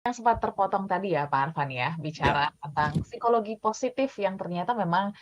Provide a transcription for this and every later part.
Yang sempat terpotong tadi ya Pak Arfan ya, Ya, bicara tentang psikologi positif yang ternyata memang,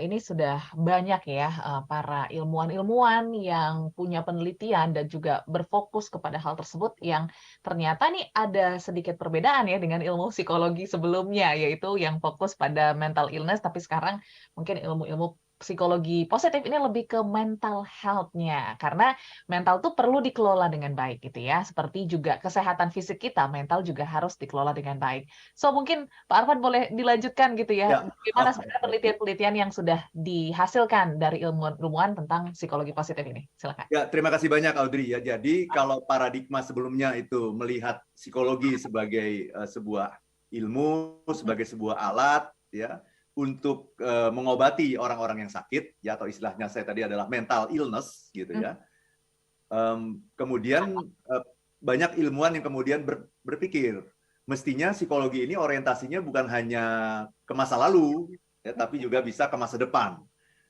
ini sudah banyak ya, para ilmuwan-ilmuwan yang punya penelitian dan juga berfokus kepada hal tersebut yang ternyata nih ada sedikit perbedaan ya dengan ilmu psikologi sebelumnya, yaitu yang fokus pada mental illness, tapi sekarang mungkin ilmu-ilmu psikologi positif ini lebih ke mental health-nya. Karena mental tuh perlu dikelola dengan baik gitu ya, seperti juga kesehatan fisik kita, mental juga harus dikelola dengan baik. So mungkin Pak Arfan boleh dilanjutkan gitu ya, ya, bagaimana sebenarnya penelitian-penelitian yang sudah dihasilkan dari ilmuwan-ilmuwan tentang psikologi positif ini? Silakan. ya. Terima kasih banyak Audrey ya. Jadi kalau paradigma sebelumnya itu melihat psikologi sebagai sebuah ilmu, sebagai sebuah alat ya untuk mengobati orang-orang yang sakit ya atau istilahnya saya tadi adalah mental illness gitu Mhm, ya. Kemudian banyak ilmuwan yang kemudian berpikir mestinya psikologi ini orientasinya bukan hanya ke masa lalu ya, tapi juga bisa ke masa depan,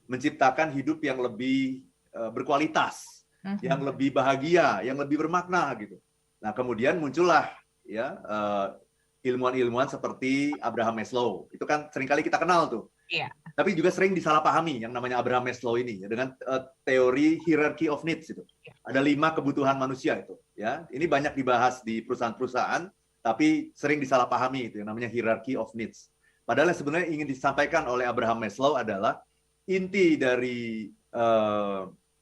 menciptakan hidup yang lebih berkualitas, yang mhm. lebih bahagia, yang lebih bermakna gitu. Nah kemudian muncullah ya ilmuwan-ilmuwan seperti Abraham Maslow. Itu kan seringkali kita kenal tuh. Iya. Tapi juga sering disalahpahami yang namanya Abraham Maslow ini ya, dengan teori hierarchy of needs itu. Ada 5 kebutuhan manusia itu ya. Ini banyak dibahas di perusahaan-perusahaan tapi sering disalahpahami itu yang namanya hierarchy of needs. Padahal yang sebenarnya ingin disampaikan oleh Abraham Maslow adalah inti dari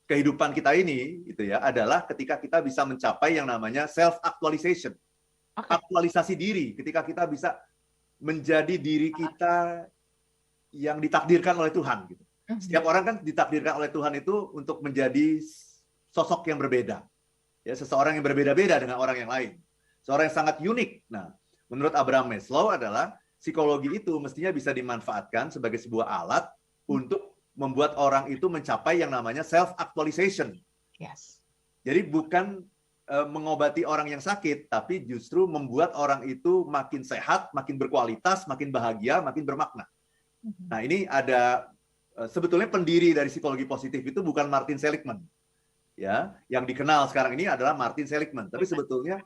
kehidupan kita ini itu ya adalah ketika kita bisa mencapai yang namanya self actualization. Oke. Aktualisasi diri ketika kita bisa menjadi diri kita yang ditakdirkan oleh Tuhan gitu. Mhm. Setiap orang kan ditakdirkan oleh Tuhan itu untuk menjadi sosok yang berbeda. Ya, seseorang yang berbeda-beda dengan orang yang lain. Seorang yang sangat unik. Nah, menurut Abraham Maslow adalah psikologi itu mestinya bisa dimanfaatkan sebagai sebuah alat untuk membuat orang itu mencapai yang namanya self actualization. Yes. Jadi bukan mengobati orang yang sakit, tapi justru membuat orang itu makin sehat, makin berkualitas, makin bahagia, makin bermakna. Mhm. Nah, ini ada sebetulnya pendiri dari psikologi positif itu bukan Martin Seligman. Ya, yang dikenal sekarang ini adalah Martin Seligman. Tapi sebetulnya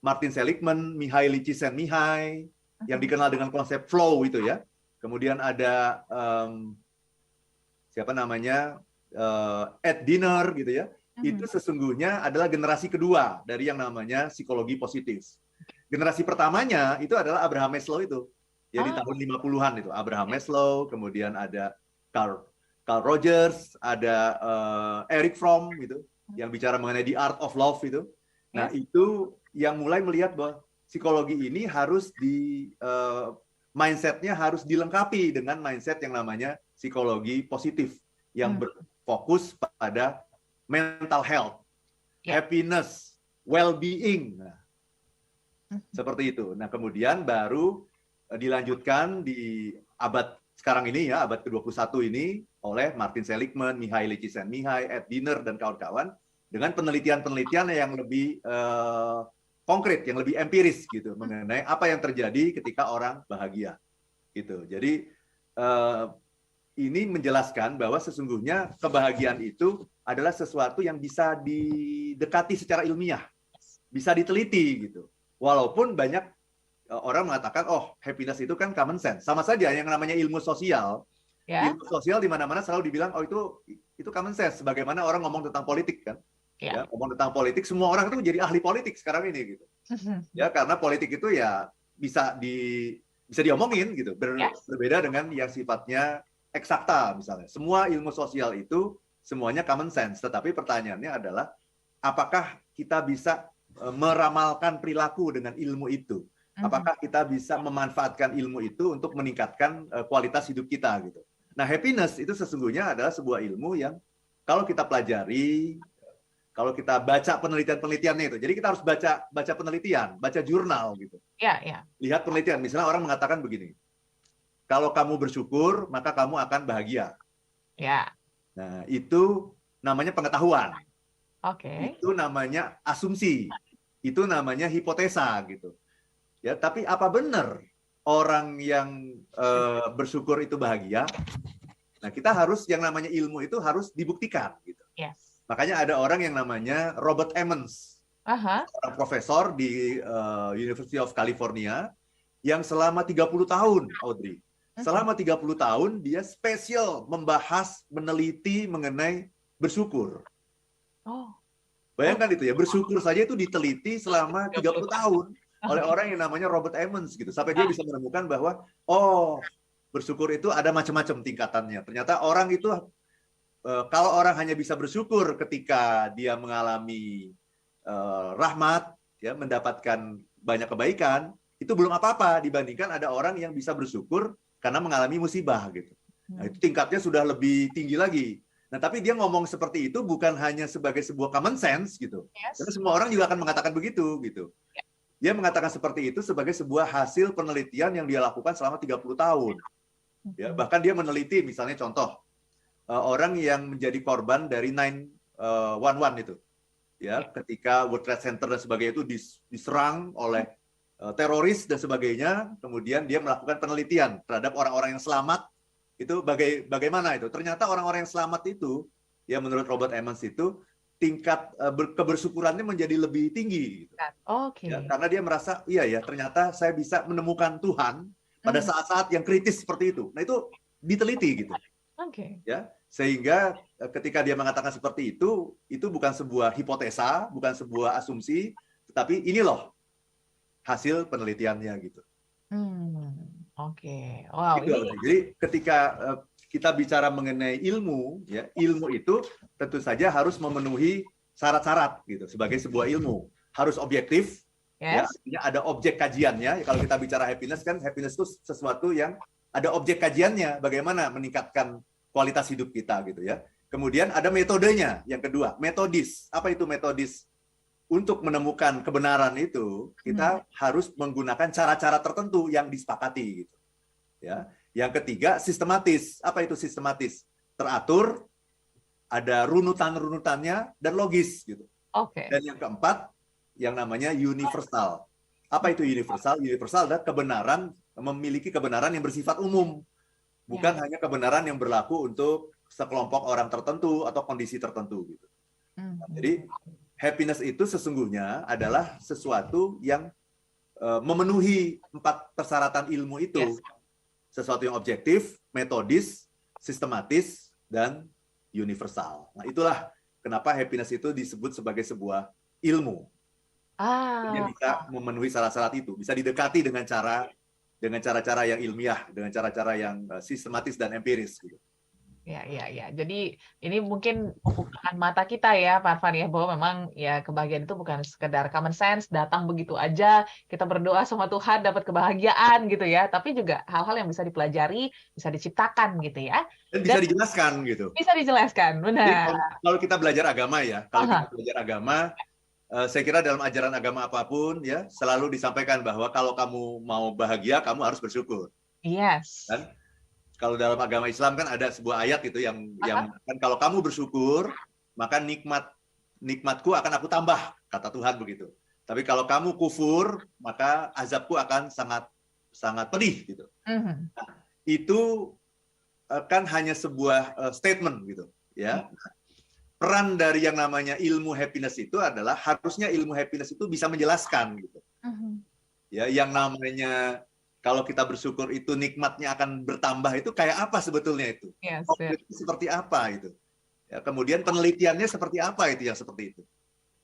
Martin Seligman, Mihaly Csikszentmihalyi yang Mhm. dikenal dengan konsep flow itu ya. Kemudian ada siapa namanya? Ed Diener gitu ya. Itu Mhm. sesungguhnya adalah generasi kedua dari yang namanya psikologi positif. Generasi pertamanya itu adalah Abraham Maslow itu. Ya di Oh, tahun 50-an itu Abraham Maslow, kemudian ada Carl Rogers, ada Eric Fromm gitu yang bicara mengenai the art of love itu. Nah, ya. itu yang mulai melihat bahwa psikologi ini harus mindsetnya harus dilengkapi dengan mindset yang namanya psikologi positif yang Mhm. berfokus pada mental health, Ya. happiness, well-being. Nah, Mhm. seperti itu. Nah, kemudian baru dilanjutkan di abad sekarang ini ya, abad ke-21 ini oleh Martin Seligman, Mihaly Csikszentmihalyi, Ed Diener dan kawan-kawan dengan penelitian-penelitian yang lebih konkret, yang lebih empiris gitu mengenai apa yang terjadi ketika orang bahagia gitu. Jadi ini menjelaskan bahwa sesungguhnya kebahagiaan itu adalah sesuatu yang bisa didekati secara ilmiah, bisa diteliti gitu. Walaupun banyak orang mengatakan, oh happiness itu kan common sense. Sama saja yang namanya Ya. ilmu sosial di mana-mana selalu dibilang, oh itu common sense. Sebagaimana orang ngomong tentang politik kan, Ya. ya ngomong tentang politik, semua orang itu menjadi ahli politik sekarang ini gitu. Mhm. Ya karena politik itu ya bisa bisa diomongin gitu, Yes. berbeda dengan yang sifatnya eksakta misalnya. Semua ilmu sosial itu semuanya common sense, tetapi pertanyaannya adalah apakah kita bisa meramalkan perilaku dengan ilmu itu? Mhm. Apakah kita bisa memanfaatkan ilmu itu untuk meningkatkan kualitas hidup kita gitu? Nah, happiness itu sesungguhnya adalah sebuah ilmu yang kalau kita pelajari, kalau kita baca penelitian-penelitiannya itu. Jadi kita harus baca penelitian, baca jurnal gitu. Ya, ya. Lihat penelitian, misalnya orang mengatakan begini, kalau kamu bersyukur, maka kamu akan bahagia. Ya. Nah, itu namanya pengetahuan. Oke. Itu namanya asumsi. Itu namanya hipotesa gitu. Ya, tapi apa benar orang yang bersyukur itu bahagia? Nah, kita harus yang namanya ilmu itu harus dibuktikan gitu. Yes. Makanya ada orang yang namanya Robert Emmons. Aha. seorang profesor di University of California yang selama 30 tahun, Audrey. Selama 30 tahun dia spesial membahas, meneliti mengenai bersyukur. Oh. Bayangkan itu ya, bersyukur saja itu diteliti selama 30 tahun oleh orang yang namanya Robert Emmons gitu. Sampai dia bisa menemukan bahwa bersyukur itu ada macam-macam tingkatannya. Ternyata orang itu kalau orang hanya bisa bersyukur ketika dia mengalami rahmat, ya, mendapatkan banyak kebaikan, itu belum apa-apa dibandingkan ada orang yang bisa bersyukur karena mengalami musibah gitu. Nah, itu tingkatnya sudah lebih tinggi lagi. Nah, tapi dia ngomong seperti itu bukan hanya sebagai sebuah common sense gitu. Karena semua orang juga akan mengatakan begitu gitu. Dia mengatakan seperti itu sebagai sebuah hasil penelitian yang dia lakukan selama 30 tahun. Ya, bahkan dia meneliti misalnya contoh orang yang menjadi korban dari 9/11 itu. Ya, ketika World Trade Center dan sebagainya itu diserang oleh teroris dan sebagainya, kemudian dia melakukan penelitian terhadap orang-orang yang selamat. Itu bagaimana itu? Ternyata orang-orang yang selamat itu, ya menurut Robert Emmons itu tingkat kebersyukurannya menjadi lebih tinggi. Gitu. Ya, karena dia merasa, iya ya, ternyata saya bisa menemukan Tuhan pada saat-saat yang kritis seperti itu. Nah itu diteliti gitu. Ya, sehingga ketika dia mengatakan seperti itu bukan sebuah hipotesa, bukan sebuah asumsi, tetapi ini loh hasil penelitiannya gitu. Wow. Gitu, jadi ketika kita bicara mengenai ilmu, ya ilmu itu tentu saja harus memenuhi syarat-syarat gitu sebagai sebuah ilmu. Harus objektif, ya artinya ada objek kajiannya. Kalau kita bicara happiness kan, happiness itu sesuatu yang ada objek kajiannya, bagaimana meningkatkan kualitas hidup kita gitu ya. Kemudian ada metodenya, yang kedua, metodis. Apa itu metodis? Untuk menemukan kebenaran itu, kita harus menggunakan cara-cara tertentu yang disepakati gitu. Ya. Yang ketiga, sistematis. Apa itu sistematis? Teratur, ada runutan-runutannya dan logis gitu. Dan yang keempat, yang namanya universal. Apa itu universal? Universal adalah kebenaran, memiliki kebenaran yang bersifat umum. Bukan hanya kebenaran yang berlaku untuk sekelompok orang tertentu atau kondisi tertentu gitu. Jadi happiness itu sesungguhnya adalah sesuatu yang memenuhi 4 persyaratan ilmu itu. Sesuatu yang objektif, metodis, sistematis, dan universal. Nah, itulah kenapa happiness itu disebut sebagai sebuah ilmu. Dia bisa memenuhi syarat-syarat itu, bisa didekati dengan cara-cara yang ilmiah, dengan cara-cara yang sistematis dan empiris gitu. Ya. Jadi ini mungkin membukakan mata kita ya, Pak Arfan ya, bahwa memang ya kebahagiaan itu bukan sekedar common sense, datang begitu aja, kita berdoa sama Tuhan dapat kebahagiaan gitu ya, tapi juga hal-hal yang bisa dipelajari, bisa diciptakan gitu ya. Dan bisa dijelaskan gitu. Bisa dijelaskan, benar. Jadi, kalau kita belajar agama ya, kita belajar agama, saya kira dalam ajaran agama apapun ya selalu disampaikan bahwa kalau kamu mau bahagia, kamu harus bersyukur. Dan kalau dalam agama Islam kan ada sebuah ayat itu yang kan kalau kamu bersyukur, maka nikmatku akan aku tambah, kata Tuhan begitu. Tapi kalau kamu kufur, maka azabku akan sangat pedih gitu. Nah, itu kan hanya sebuah statement gitu, ya. Peran dari yang namanya ilmu happiness itu adalah harusnya ilmu happiness itu bisa menjelaskan gitu. Ya, yang namanya kalau kita bersyukur itu nikmatnya akan bertambah itu kayak apa sebetulnya itu? Konkretnya seperti apa itu? Ya, kemudian penelitiannya seperti apa itu yang seperti itu?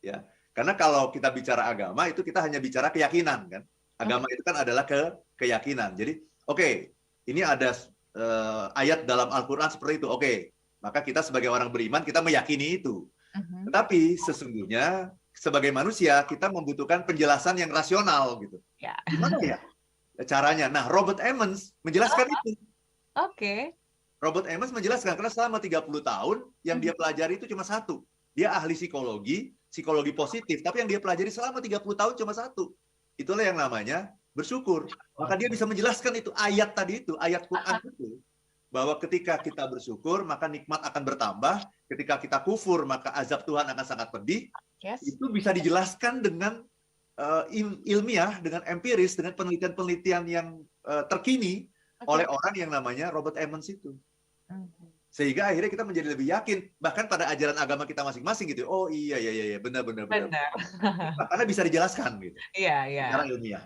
Ya, karena kalau kita bicara agama itu kita hanya bicara keyakinan kan? Agama itu kan adalah keyakinan. Jadi, ini ada ayat dalam Al-Qur'an seperti itu. Maka kita sebagai orang beriman kita meyakini itu. Tetapi sesungguhnya sebagai manusia kita membutuhkan penjelasan yang rasional gitu. Gimana ya caranya? Nah, Robert Emmons menjelaskan itu. Robert Emmons menjelaskan karena selama 30 tahun yang dia pelajari itu cuma satu. Dia ahli psikologi positif, tapi yang dia pelajari selama 30 tahun cuma satu. Itulah yang namanya bersyukur. Maka dia bisa menjelaskan itu ayat tadi itu, ayat Quran itu, bahwa ketika kita bersyukur maka nikmat akan bertambah, ketika kita kufur maka azab Tuhan akan sangat pedih. Itu bisa dijelaskan dengan ilmiah, dengan empiris, dengan penelitian-penelitian yang terkini oleh orang yang namanya Robert Emmons itu. Sehingga akhirnya kita menjadi lebih yakin, bahkan pada ajaran agama kita masing-masing gitu. Oh iya, benar. Benar. Karena bisa dijelaskan gitu, Iya, iya. secara ilmiah.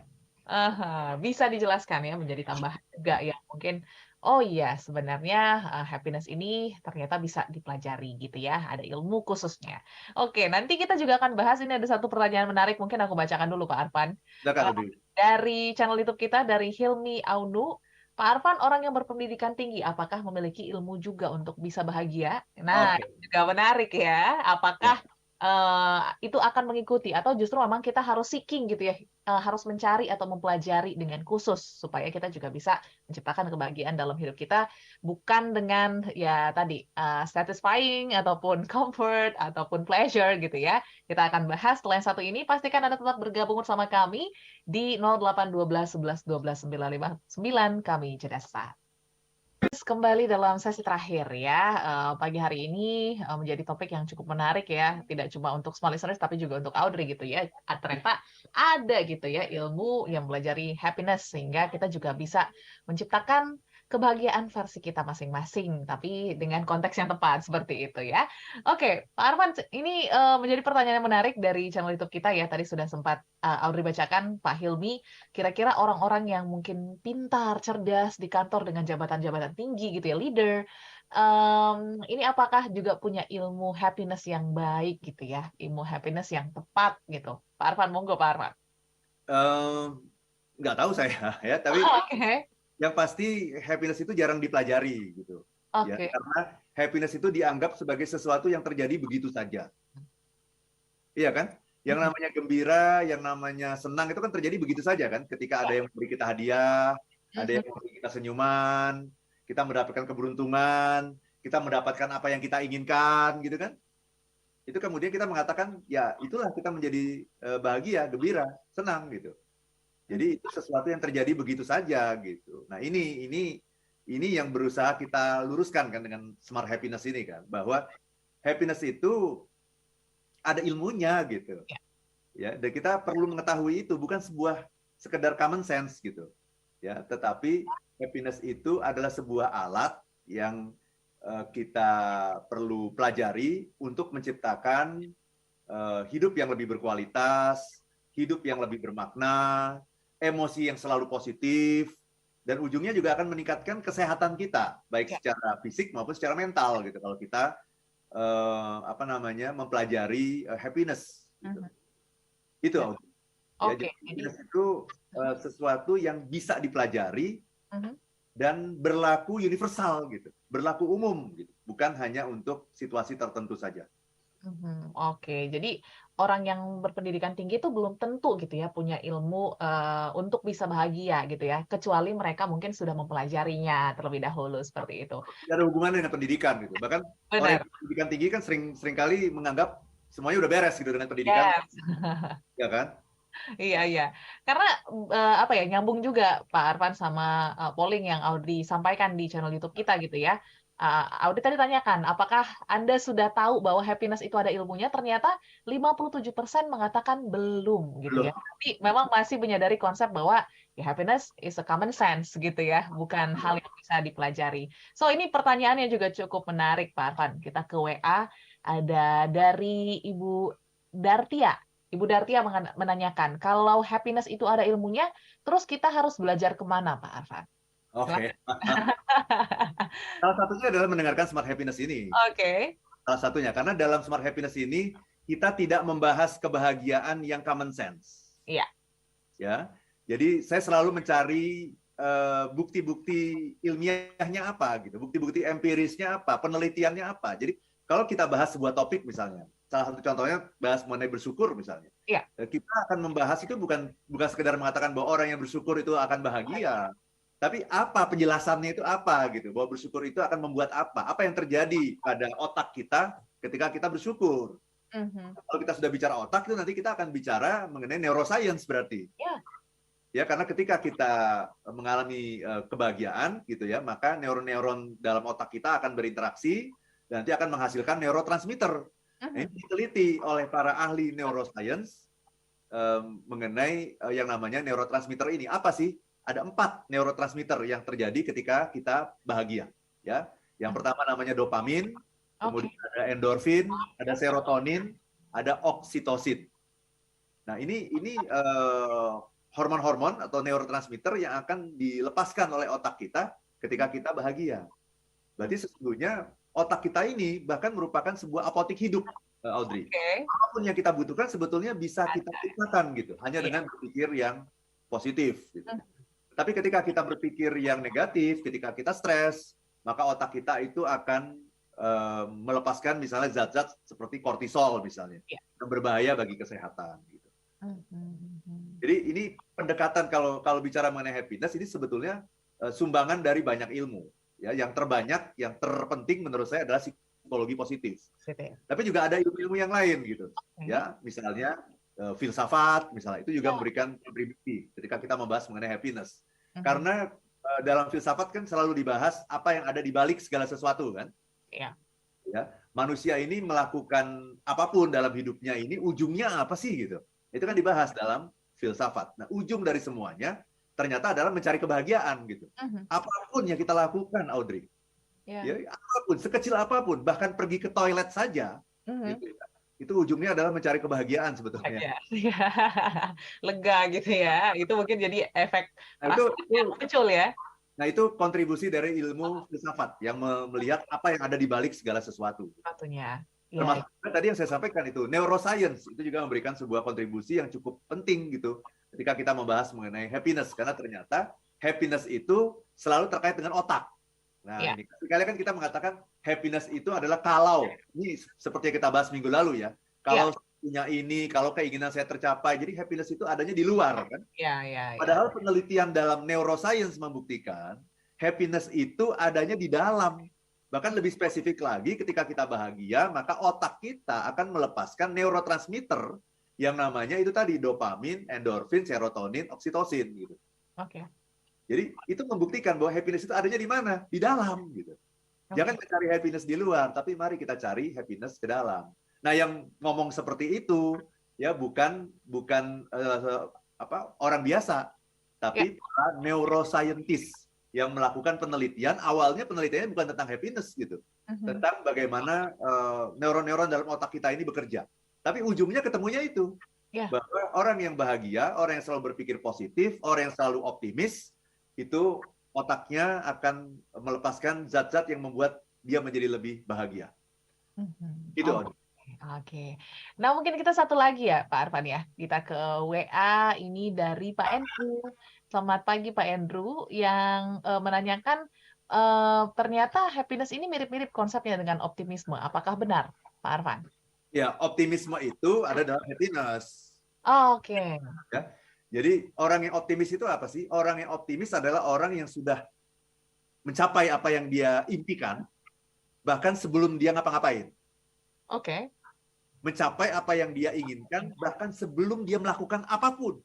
Bisa dijelaskan ya menjadi tambahan juga ya mungkin, oh iya sebenarnya, happiness ini ternyata bisa dipelajari gitu ya, ada ilmu khususnya. Oke, nanti kita juga akan bahas ini ada satu pertanyaan menarik mungkin aku bacakan dulu Pak Arfan. Silakan, Eee, Audrey. dari channel YouTube kita dari Hilmi Aunu, "Pak Arfan orang yang berpendidikan tinggi apakah memiliki ilmu juga untuk bisa bahagia?" Nah, Oke, ini juga menarik ya. ya. Apakah, itu akan mengikuti atau justru memang kita harus seeking gitu ya, harus mencari atau mempelajari dengan khusus supaya kita juga bisa menciptakan kebahagiaan dalam hidup kita, bukan dengan ya tadi, satisfying ataupun comfort ataupun pleasure gitu ya. Kita akan bahas setelah yang satu ini, pastikan Anda tetap bergabung bersama kami di 0812 11 12 959, kami jeda sesaat. Terus kembali dalam sesi terakhir ya, pagi hari ini, menjadi topik yang cukup menarik ya, tidak cuma untuk small listeners tapi juga untuk Audrey gitu ya. Ternyata ada gitu ya ilmu yang mempelajari happiness sehingga kita juga bisa menciptakan kebahagiaan versi kita masing-masing, tapi dengan konteks yang tepat seperti itu ya. Oke, Pak Arfan, ini, menjadi pertanyaan yang menarik dari channel YouTube kita ya, tadi sudah sempat, Audrey bacakan, Pak Hilmi. Kira-kira orang-orang yang mungkin pintar, cerdas di kantor dengan jabatan-jabatan tinggi gitu ya, leader, ini apakah juga punya ilmu happiness yang baik gitu ya, ilmu happiness yang tepat gitu? Pak Arfan, monggo Pak Arfan. Eee, nggak tahu saya ya, tapi Oke, yang pasti happiness itu jarang dipelajari gitu. Ya, oke. karena happiness itu dianggap sebagai sesuatu yang terjadi begitu saja. Iya kan? Yang Mhm, namanya gembira, yang namanya senang itu kan terjadi begitu saja kan? Ketika ada iya, yang memberi kita hadiah, ada mhm, yang memberi kita senyuman, kita mendapatkan keberuntungan, kita mendapatkan apa yang kita inginkan gitu kan? Itu kemudian kita mengatakan, ya itulah kita menjadi bahagia, gembira, senang gitu. mhm, Jadi itu sesuatu yang terjadi begitu saja gitu. Nah, ini yang berusaha kita luruskan kan dengan smart happiness ini kan, bahwa happiness itu ada ilmunya gitu. iya, Ya, dan kita perlu mengetahui itu bukan sebuah sekedar common sense gitu. Ya, tetapi happiness itu adalah sebuah alat yang kita perlu pelajari untuk menciptakan hidup yang lebih berkualitas, hidup yang lebih bermakna, emosi yang selalu positif, dan ujungnya juga akan meningkatkan kesehatan kita, baik iya, secara fisik maupun secara mental gitu. Kalau kita apa namanya mempelajari happiness, gitu. mhm, Itu ya, Audrey. Ya, oke, jadi jadi happiness itu sesuatu yang bisa dipelajari mhm. dan berlaku universal gitu, berlaku umum gitu, bukan hanya untuk situasi tertentu saja. Oke. Jadi orang yang berpendidikan tinggi itu belum tentu gitu ya punya ilmu, untuk bisa bahagia gitu ya, kecuali mereka mungkin sudah mempelajarinya terlebih dahulu seperti itu. Tidak ada hubungannya dengan pendidikan gitu. Bahkan orang Benar, yang pendidikan tinggi kan sering kali menganggap semuanya udah beres gitu dengan pendidikan, yes. ya kan? Iya, iya. Karena, apa ya, nyambung juga Pak Arfan sama, polling yang Audrey sampaikan di channel YouTube kita gitu ya. Audrey tadi tanyakan, apakah Anda sudah tahu bahwa happiness itu ada ilmunya? Ternyata 57% mengatakan belum gitu Belum. ya. Tapi memang masih menyadari konsep bahwa ya happiness is a common sense gitu ya, bukan hal yang bisa dipelajari. So ini pertanyaannya juga cukup menarik Pak Arfan. Kita ke WA, ada dari Ibu Dartia. Ibu Dartia menanyakan, kalau happiness itu ada ilmunya, terus kita harus belajar kemana, Pak Arfan? Oke. Silakan. Salah satunya adalah mendengarkan smart happiness ini. Oke. Salah satunya karena dalam smart happiness ini kita tidak membahas kebahagiaan yang common sense. Iya. Ya. Jadi saya selalu mencari bukti-bukti ilmiahnya apa gitu, bukti-bukti empirisnya apa, penelitiannya apa. Jadi kalau kita bahas sebuah topik misalnya, salah satu contohnya bahas mengenai bersyukur misalnya, Iya. kita akan membahas itu bukan sekedar mengatakan bahwa orang yang bersyukur itu akan bahagia, tapi apa penjelasannya itu apa gitu, bahwa bersyukur itu akan membuat apa yang terjadi pada otak kita ketika kita bersyukur. Mhm. Kalau kita sudah bicara otak itu nanti kita akan bicara mengenai neuroscience berarti. Iya. Ya, karena ketika kita mengalami kebahagiaan gitu ya, maka neuron-neuron dalam otak kita akan berinteraksi dan nanti akan menghasilkan neurotransmitter. Nah, Mhm. ini diteliti oleh para ahli neuroscience mengenai yang namanya neurotransmitter ini. Apa sih? Ada 4 neurotransmitter yang terjadi ketika kita bahagia. Ya, Yang pertama namanya dopamin, kemudian Oke. ada endorfin, ada serotonin, ada oksitosin. Nah, ini hormon-hormon atau neurotransmitter yang akan dilepaskan oleh otak kita ketika kita bahagia. Berarti sesungguhnya otak kita ini bahkan merupakan sebuah apotik hidup, Audrey. Oke. Apapun yang kita butuhkan sebetulnya bisa kita ciptakan gitu, hanya dengan berpikir yang positif. Gitu. Tapi ketika kita berpikir yang negatif, ketika kita stres, maka otak kita itu akan melepaskan misalnya zat-zat seperti kortisol misalnya, yang berbahaya bagi kesehatan. Gitu. Jadi ini pendekatan kalau bicara mengenai happiness ini sebetulnya sumbangan dari banyak ilmu. Ya, yang terbanyak, yang terpenting menurut saya adalah psikologi positif. Tapi juga ada ilmu-ilmu yang lain gitu. Ya, misalnya filsafat misalnya itu juga memberikan kontribusi ketika kita membahas mengenai happiness. Karena dalam filsafat kan selalu dibahas apa yang ada di balik segala sesuatu kan. Iya. Ya, manusia ini melakukan apapun dalam hidupnya ini ujungnya apa sih gitu. Itu kan dibahas dalam filsafat. Nah, ujung dari semuanya ternyata adalah mencari kebahagiaan gitu. Apapun yang kita lakukan, Audrey, ya, apapun, sekecil apapun, bahkan pergi ke toilet saja, gitu, itu ujungnya adalah mencari kebahagiaan sebetulnya. Lega gitu ya. Itu mungkin jadi efek yang muncul ya. Nah, itu kontribusi dari ilmu filsafat yang melihat apa yang ada di balik segala sesuatu. Termasuk tadi yang saya sampaikan itu neuroscience itu juga memberikan sebuah kontribusi yang cukup penting gitu ketika kita membahas mengenai happiness, karena ternyata happiness itu selalu terkait dengan otak. Nah, ini sekali kan kita mengatakan happiness itu adalah kalau ini seperti yang kita bahas minggu lalu ya, kalau punya ini, kalau keinginan saya tercapai, jadi happiness itu adanya di luar kan. Padahal penelitian dalam neuroscience membuktikan happiness itu adanya di dalam. Bahkan lebih spesifik lagi, ketika kita bahagia, maka otak kita akan melepaskan neurotransmitter yang namanya itu tadi dopamin, endorfin, serotonin, oksitosin gitu. Jadi itu membuktikan bahwa happiness itu adanya di mana? Di dalam gitu. Jangan mencari happiness di luar, tapi mari kita cari happiness ke dalam. Nah, yang ngomong seperti itu ya bukan orang biasa, tapi para neuroscientist yang melakukan penelitian. Awalnya penelitiannya bukan tentang happiness gitu, tentang bagaimana neuron-neuron dalam otak kita ini bekerja. Tapi ujungnya ketemunya itu, bahwa orang yang bahagia, orang yang selalu berpikir positif, orang yang selalu optimis, itu otaknya akan melepaskan zat-zat yang membuat dia menjadi lebih bahagia. Gitu. Oke. Nah, mungkin kita satu lagi ya, Pak Arfan ya. Kita ke WA ini dari Pak Andrew. Selamat pagi Pak Andrew yang menanyakan ternyata happiness ini mirip-mirip konsepnya dengan optimisme. Apakah benar, Pak Arfan? Ya, optimisme itu ada dalam happiness. Oke. Ya. Jadi orang yang optimis itu apa sih? Orang yang optimis adalah orang yang sudah mencapai apa yang dia impikan, bahkan sebelum dia ngapa-ngapain. Oke. Mencapai apa yang dia inginkan, bahkan sebelum dia melakukan apapun.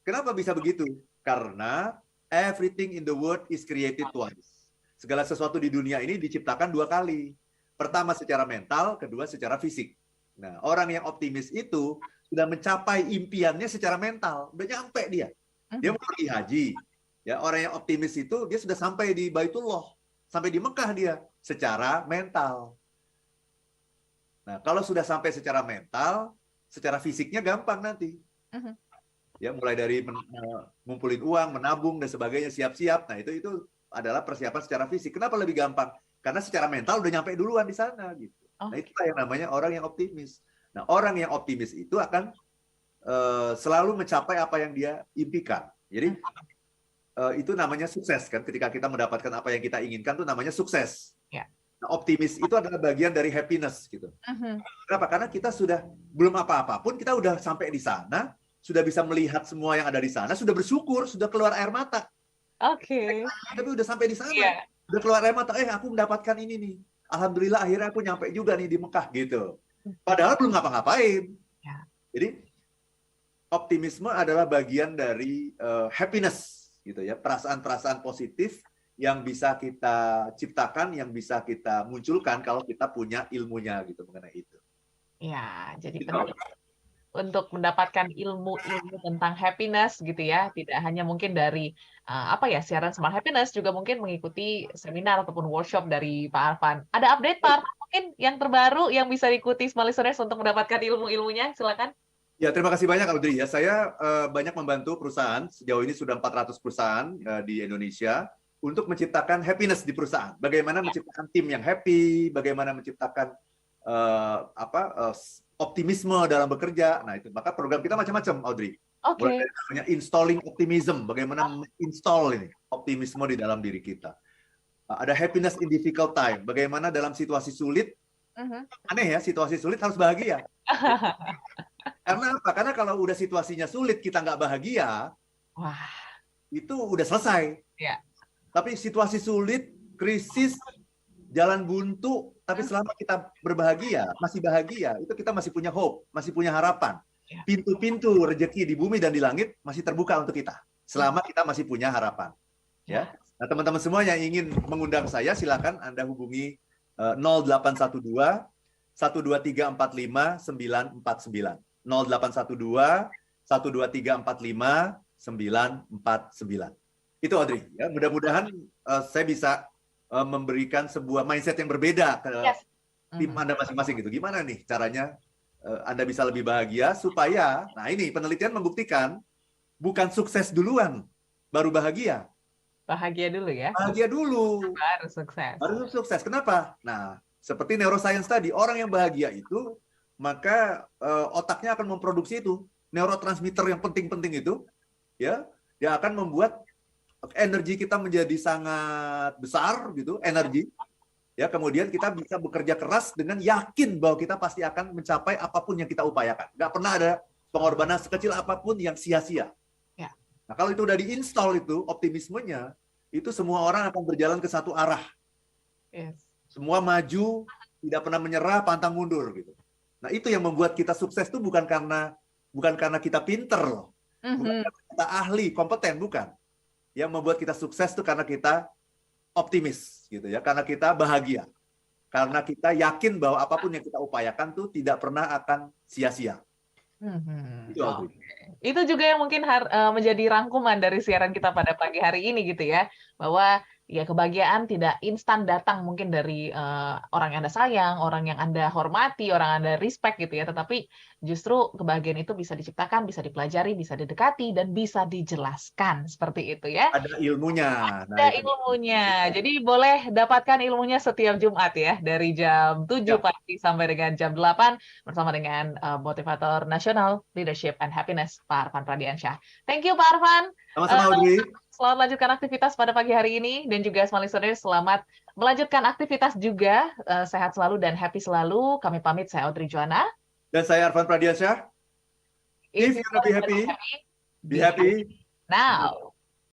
Kenapa bisa begitu? Karena everything in the world is created twice. Segala sesuatu di dunia ini diciptakan 2 kali. Pertama secara mental, kedua secara fisik. Nah, orang yang optimis itu sudah mencapai impiannya secara mental, udah nyampe dia. Dia mau pergi haji. Ya, orang yang optimis itu dia sudah sampai di Baitullah, sampai di Mekah dia secara mental. Nah, kalau sudah sampai secara mental, secara fisiknya gampang nanti. Ya, mulai dari ngumpulin uang, menabung dan sebagainya, siap-siap. Nah, itu adalah persiapan secara fisik. Kenapa lebih gampang? Karena secara mental udah nyampe duluan di sana gitu. Nah, itulah yang namanya orang yang optimis. Nah, orang yang optimis itu akan selalu mencapai apa yang dia impikan. Jadi itu namanya sukses kan, ketika kita mendapatkan apa yang kita inginkan itu namanya sukses. Nah, optimis itu adalah bagian dari happiness gitu. Kenapa? Karena kita sudah belum apa-apa pun, kita udah sampai di sana, sudah bisa melihat semua yang ada di sana, sudah bersyukur, sudah keluar air mata. Tapi udah sampai di sana, udah keluar air mata. Aku mendapatkan ini nih. Alhamdulillah akhirnya aku nyampe juga nih di Mekah gitu. Padahal belum ngapa-ngapain. Jadi optimisme adalah bagian dari happiness gitu ya, perasaan-perasaan positif yang bisa kita ciptakan, yang bisa kita munculkan kalau kita punya ilmunya gitu mengenai itu. Ya, jadi untuk mendapatkan ilmu-ilmu tentang happiness gitu ya. Tidak hanya mungkin dari siaran Smart Happiness, juga mungkin mengikuti seminar ataupun workshop dari Pak Arfan. Ada update Pak Arfan mungkin yang terbaru yang bisa diikuti Smart Listeners untuk mendapatkan ilmu-ilmunya? Silakan. Ya, terima kasih banyak Audrey. Ya, saya banyak membantu perusahaan, sejauh ini sudah 400 perusahaan di Indonesia untuk menciptakan happiness di perusahaan. Bagaimana menciptakan tim yang happy, bagaimana menciptakan optimisme dalam bekerja. Nah, itu maka program kita macam-macam, Audrey. Mulai dari namanya installing optimism, bagaimana install ini optimisme di dalam diri kita. Ada happiness in difficult time, bagaimana dalam situasi sulit. Aneh ya, situasi sulit harus bahagia. Karena apa? Karena kalau udah situasinya sulit, kita nggak bahagia, itu udah selesai. Tapi situasi sulit, krisis, jalan buntu, tapi selama kita berbahagia, masih bahagia, itu kita masih punya hope, masih punya harapan. Pintu-pintu rezeki di bumi dan di langit masih terbuka untuk kita, selama kita masih punya harapan. Ya. Nah, teman-teman semua yang ingin mengundang saya, silakan Anda hubungi 0812 12345 949. 0812 12345 949. Itu Audrey. Ya, mudah-mudahan saya bisa memberikan sebuah mindset yang berbeda ke tim Anda masing-masing gitu. Gimana nih caranya Anda bisa lebih bahagia supaya, nah ini penelitian membuktikan bukan sukses duluan baru bahagia. Bahagia dulu ya. Bahagia dulu. Baru sukses. Baru sukses. Kenapa? Nah, seperti neuroscience tadi, orang yang bahagia itu maka otaknya akan memproduksi itu neurotransmitter yang penting-penting itu, ya, yang akan membuat energi kita menjadi sangat besar gitu, energi. Ya, kemudian kita bisa bekerja keras dengan yakin bahwa kita pasti akan mencapai apapun yang kita upayakan. Nggak pernah ada pengorbanan sekecil apapun yang sia-sia. Ya. Nah, kalau itu udah diinstal itu optimismenya, itu semua orang akan berjalan ke satu arah. Semua maju, tidak pernah menyerah, pantang mundur gitu. Nah, itu yang membuat kita sukses itu bukan karena kita pinter loh. Bukan karena kita ahli, kompeten, bukan. Yang membuat kita sukses itu karena kita optimis gitu ya, karena kita bahagia. Karena kita yakin bahwa apapun yang kita upayakan tuh tidak pernah akan sia-sia. Itu juga yang mungkin menjadi rangkuman dari siaran kita pada pagi hari ini gitu ya, bahwa ya kebahagiaan tidak instan datang mungkin dari orang yang Anda sayang, orang yang Anda hormati, orang yang Anda respect gitu ya, tetapi justru kebahagiaan itu bisa diciptakan, bisa dipelajari, bisa didekati, dan bisa dijelaskan seperti itu ya. Ada ilmunya. Ada ilmunya. Jadi boleh dapatkan ilmunya setiap Jumat ya, dari jam 7 pagi sampai dengan jam 8 bersama dengan motivator nasional Leadership and Happiness, Pak Arfan Pradiansyah. Thank you Pak Arfan. Sama-sama Audrey. Selamat lanjutkan aktivitas pada pagi hari ini, dan juga Smart Listeners selamat melanjutkan aktivitas juga. Sehat selalu dan happy selalu. Kami pamit, saya Audrey Joanna. Dan saya Arfan Pradiansyah. If you wanna be happy, be happy now.